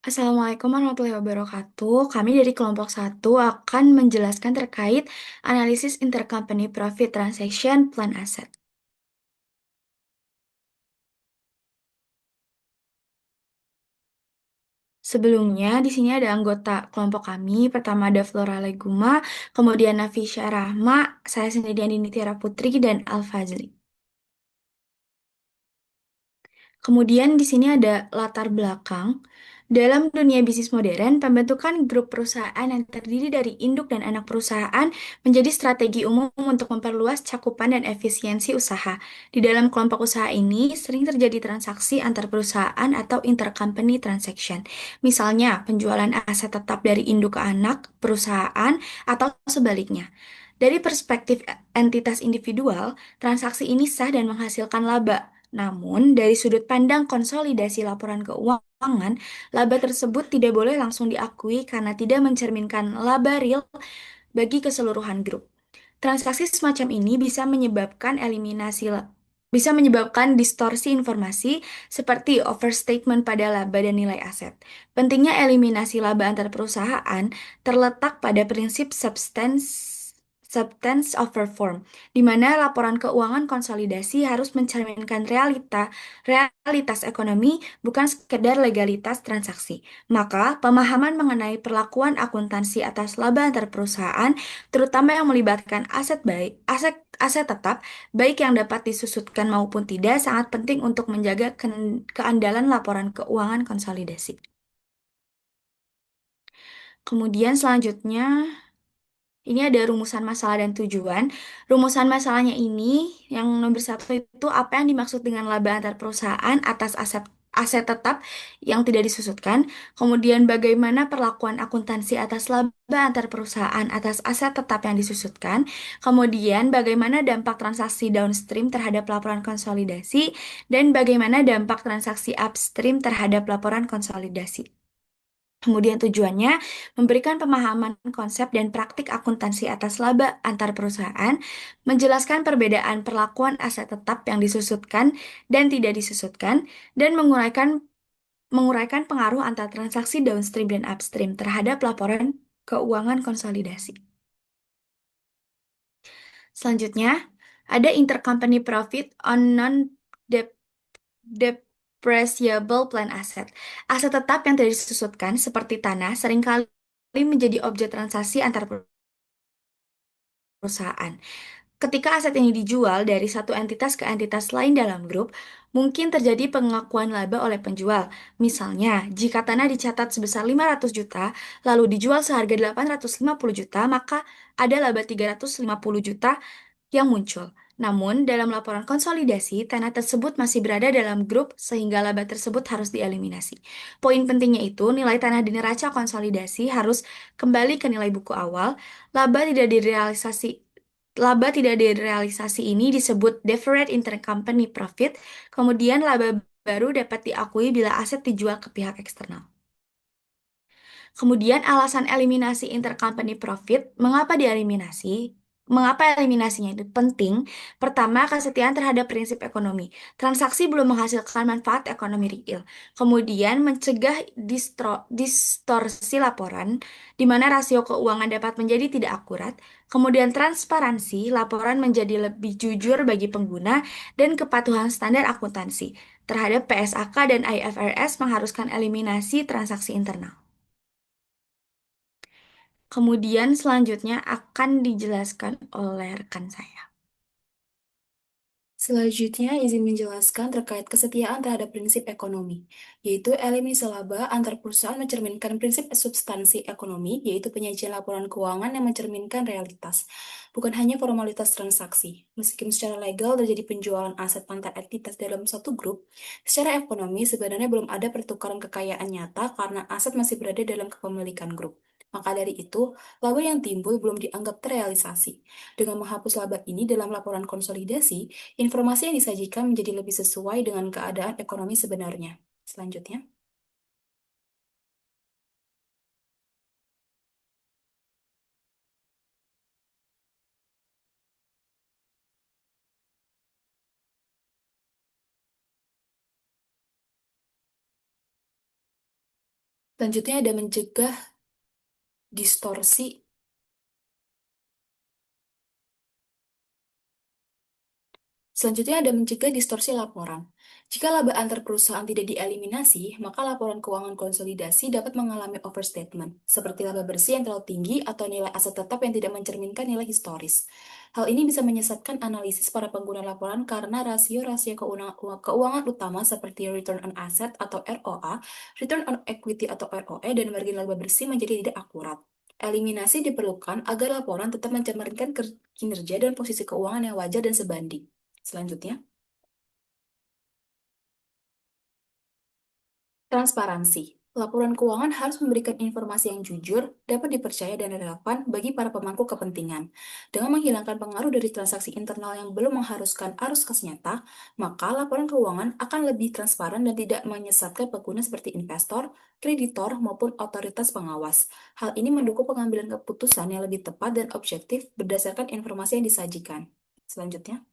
Assalamualaikum warahmatullahi wabarakatuh. Kami dari kelompok satu akan menjelaskan terkait analisis intercompany profit transaction plan asset. Sebelumnya, di sini ada anggota kelompok kami. Pertama ada Flora Leguma, kemudian Nafisya Rahma, saya sendiri Andini Tiara Putri, dan Al Fazli. Kemudian di sini ada latar belakang. Dalam dunia bisnis modern, pembentukan grup perusahaan yang terdiri dari induk dan anak perusahaan menjadi strategi umum untuk memperluas cakupan dan efisiensi usaha. Di dalam kelompok usaha ini sering terjadi transaksi antar perusahaan atau intercompany transaction. Misalnya, penjualan aset tetap dari induk ke anak perusahaan atau sebaliknya. Dari perspektif entitas individual, transaksi ini sah dan menghasilkan laba. Namun, dari sudut pandang konsolidasi laporan keuangan, laba tersebut tidak boleh langsung diakui karena tidak mencerminkan laba real bagi keseluruhan grup. Transaksi semacam ini bisa menyebabkan distorsi informasi seperti overstatement pada laba dan nilai aset. Pentingnya eliminasi laba antar perusahaan terletak pada prinsip substance over form, di mana laporan keuangan konsolidasi harus mencerminkan realitas ekonomi, bukan sekedar legalitas transaksi. Maka, pemahaman mengenai perlakuan akuntansi atas laba antar perusahaan, terutama yang melibatkan aset tetap, baik yang dapat disusutkan maupun tidak, sangat penting untuk menjaga keandalan laporan keuangan konsolidasi. Kemudian selanjutnya, ini ada rumusan masalah dan tujuan. Rumusan masalahnya ini, yang nomor satu itu apa yang dimaksud dengan laba antar perusahaan atas aset aset tetap yang tidak disusutkan. Kemudian bagaimana perlakuan akuntansi atas laba antar perusahaan atas aset tetap yang disusutkan. Kemudian bagaimana dampak transaksi downstream terhadap laporan konsolidasi. Dan bagaimana dampak transaksi upstream terhadap laporan konsolidasi. Kemudian tujuannya memberikan pemahaman konsep dan praktik akuntansi atas laba antar perusahaan, menjelaskan perbedaan perlakuan aset tetap yang disusutkan dan tidak disusutkan, dan menguraikan pengaruh antara transaksi downstream dan upstream terhadap laporan keuangan konsolidasi. Selanjutnya, ada intercompany profit on non-depreciable plan asset. Aset tetap yang tidak disusutkan seperti tanah seringkali menjadi objek transaksi antar perusahaan. Ketika aset ini dijual dari satu entitas ke entitas lain dalam grup, mungkin terjadi pengakuan laba oleh penjual. Misalnya, jika tanah dicatat sebesar 500 juta, lalu dijual seharga 850 juta, maka ada laba 350 juta yang muncul. Namun, dalam laporan konsolidasi, tanah tersebut masih berada dalam grup sehingga laba tersebut harus dieliminasi. Poin pentingnya itu, nilai tanah di neraca konsolidasi harus kembali ke nilai buku awal. Laba tidak direalisasi Laba tidak direalisasi ini disebut deferred intercompany profit. Kemudian laba baru dapat diakui bila aset dijual ke pihak eksternal. Kemudian alasan eliminasi intercompany profit, mengapa dieliminasi? Mengapa eliminasinya itu penting? Pertama, kesetiaan terhadap prinsip ekonomi. Transaksi belum menghasilkan manfaat ekonomi real. Kemudian, mencegah distorsi laporan, di mana rasio keuangan dapat menjadi tidak akurat. Kemudian, transparansi, laporan menjadi lebih jujur bagi pengguna, dan kepatuhan standar akuntansi terhadap PSAK dan IFRS mengharuskan eliminasi transaksi internal. Kemudian selanjutnya akan dijelaskan oleh rekan saya. Selanjutnya, izin menjelaskan terkait kesetiaan terhadap prinsip ekonomi, yaitu eliminasi laba antar perusahaan mencerminkan prinsip substansi ekonomi, yaitu penyajian laporan keuangan yang mencerminkan realitas, bukan hanya formalitas transaksi. Meskipun secara legal terjadi penjualan aset antar entitas dalam satu grup, secara ekonomi sebenarnya belum ada pertukaran kekayaan nyata karena aset masih berada dalam kepemilikan grup. Maka dari itu, laba yang timbul belum dianggap terrealisasi. Dengan menghapus laba ini dalam laporan konsolidasi, informasi yang disajikan menjadi lebih sesuai dengan keadaan ekonomi sebenarnya. Selanjutnya, Selanjutnya ada mencegah distorsi. Selanjutnya ada mencegah distorsi laporan. Jika laba antar perusahaan tidak dieliminasi, maka laporan keuangan konsolidasi dapat mengalami overstatement, seperti laba bersih yang terlalu tinggi atau nilai aset tetap yang tidak mencerminkan nilai historis. Hal ini bisa menyesatkan analisis para pengguna laporan karena rasio-rasio keuangan utama seperti return on asset atau ROA, return on equity atau ROE, dan margin laba bersih menjadi tidak akurat. Eliminasi diperlukan agar laporan tetap mencerminkan kinerja dan posisi keuangan yang wajar dan sebanding. Selanjutnya, transparansi. Laporan keuangan harus memberikan informasi yang jujur, dapat dipercaya, dan relevan bagi para pemangku kepentingan. Dengan menghilangkan pengaruh dari transaksi internal yang belum mengharuskan arus kas nyata, maka laporan keuangan akan lebih transparan dan tidak menyesatkan pengguna seperti investor, kreditor, maupun otoritas pengawas. Hal ini mendukung pengambilan keputusan yang lebih tepat dan objektif berdasarkan informasi yang disajikan. Selanjutnya,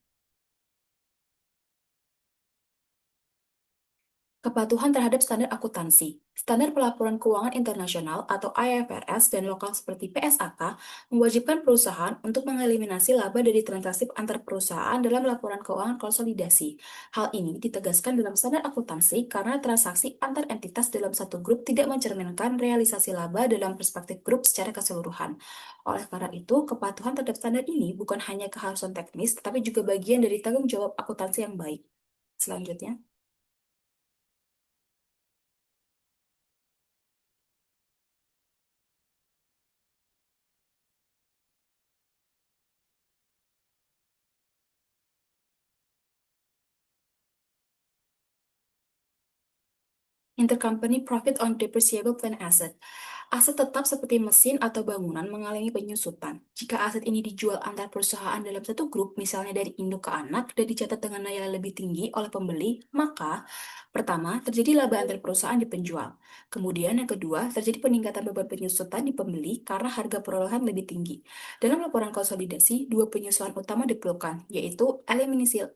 kepatuhan terhadap standar akuntansi. Standar pelaporan keuangan internasional atau IFRS dan lokal seperti PSAK mewajibkan perusahaan untuk mengeliminasi laba dari transaksi antar perusahaan dalam laporan keuangan konsolidasi. Hal ini ditegaskan dalam standar akuntansi karena transaksi antar entitas dalam satu grup tidak mencerminkan realisasi laba dalam perspektif grup secara keseluruhan. Oleh karena itu, kepatuhan terhadap standar ini bukan hanya keharusan teknis, tetapi juga bagian dari tanggung jawab akuntansi yang baik. Selanjutnya, intercompany profit on depreciable plant asset. Aset tetap seperti mesin atau bangunan mengalami penyusutan. Jika aset ini dijual antar perusahaan dalam satu grup, misalnya dari induk ke anak, dan dicatat dengan nilai lebih tinggi oleh pembeli, maka pertama, terjadi laba antar perusahaan di penjual. Kemudian yang kedua, terjadi peningkatan beban penyusutan di pembeli karena harga perolehan lebih tinggi. Dalam laporan konsolidasi, dua penyesuaian utama diperlukan, yaitu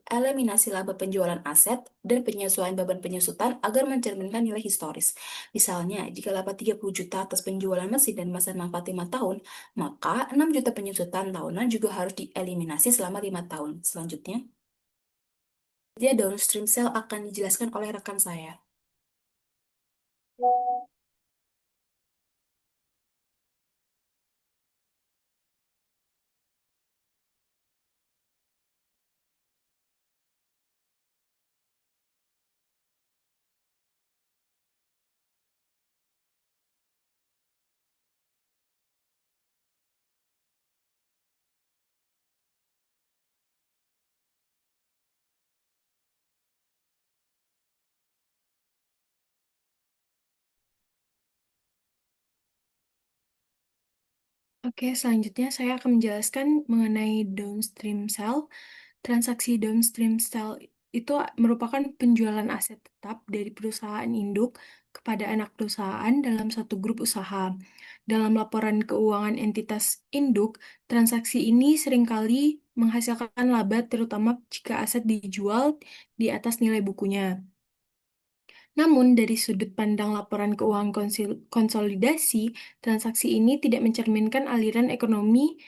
eliminasi laba penjualan aset dan penyesuaian beban penyusutan agar mencerminkan nilai historis. Misalnya, jika laba 30 juta atas penjualan mesin dan masa manfaat 5 tahun, maka 6 juta penyusutan tahunan juga harus dieliminasi selama 5 tahun. Selanjutnya, dia downstream sale akan dijelaskan oleh rekan saya. Oke, selanjutnya saya akan menjelaskan mengenai downstream sell. Transaksi downstream sell itu merupakan penjualan aset tetap dari perusahaan induk kepada anak perusahaan dalam satu grup usaha. Dalam laporan keuangan entitas induk, transaksi ini seringkali menghasilkan laba terutama jika aset dijual di atas nilai bukunya. Namun, dari sudut pandang laporan keuangan konsolidasi, transaksi ini tidak mencerminkan aliran ekonomi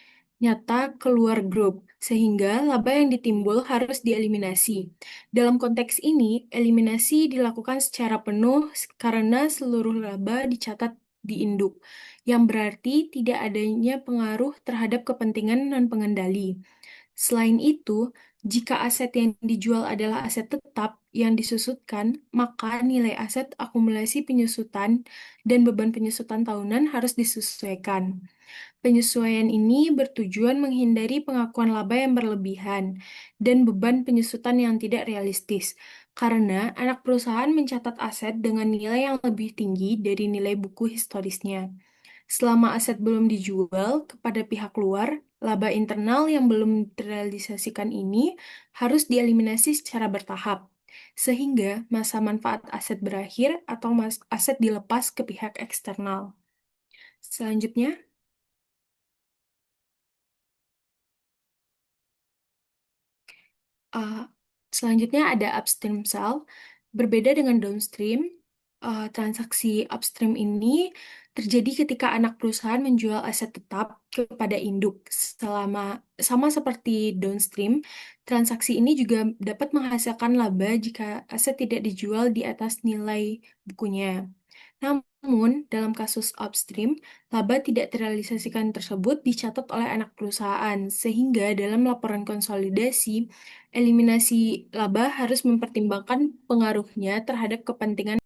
nyata keluar grup, sehingga laba yang ditimbul harus dieliminasi. Dalam konteks ini, eliminasi dilakukan secara penuh karena seluruh laba dicatat di induk, yang berarti tidak adanya pengaruh terhadap kepentingan non-pengendali. Selain itu, jika aset yang dijual adalah aset tetap yang disusutkan, maka nilai aset akumulasi penyusutan dan beban penyusutan tahunan harus disesuaikan. Penyesuaian ini bertujuan menghindari pengakuan laba yang berlebihan dan beban penyusutan yang tidak realistis, karena anak perusahaan mencatat aset dengan nilai yang lebih tinggi dari nilai buku historisnya. Selama aset belum dijual kepada pihak luar, laba internal yang belum terrealisasikan ini harus dieliminasi secara bertahap, sehingga masa manfaat aset berakhir atau aset dilepas ke pihak eksternal. Selanjutnya, uh, selanjutnya ada upstream sell. Berbeda dengan downstream, transaksi upstream ini terjadi ketika anak perusahaan menjual aset tetap kepada induk. Sama seperti downstream, transaksi ini juga dapat menghasilkan laba jika aset tidak dijual di atas nilai bukunya. Namun, dalam kasus upstream, laba tidak terrealisasikan tersebut dicatat oleh anak perusahaan, sehingga dalam laporan konsolidasi, eliminasi laba harus mempertimbangkan pengaruhnya terhadap kepentingan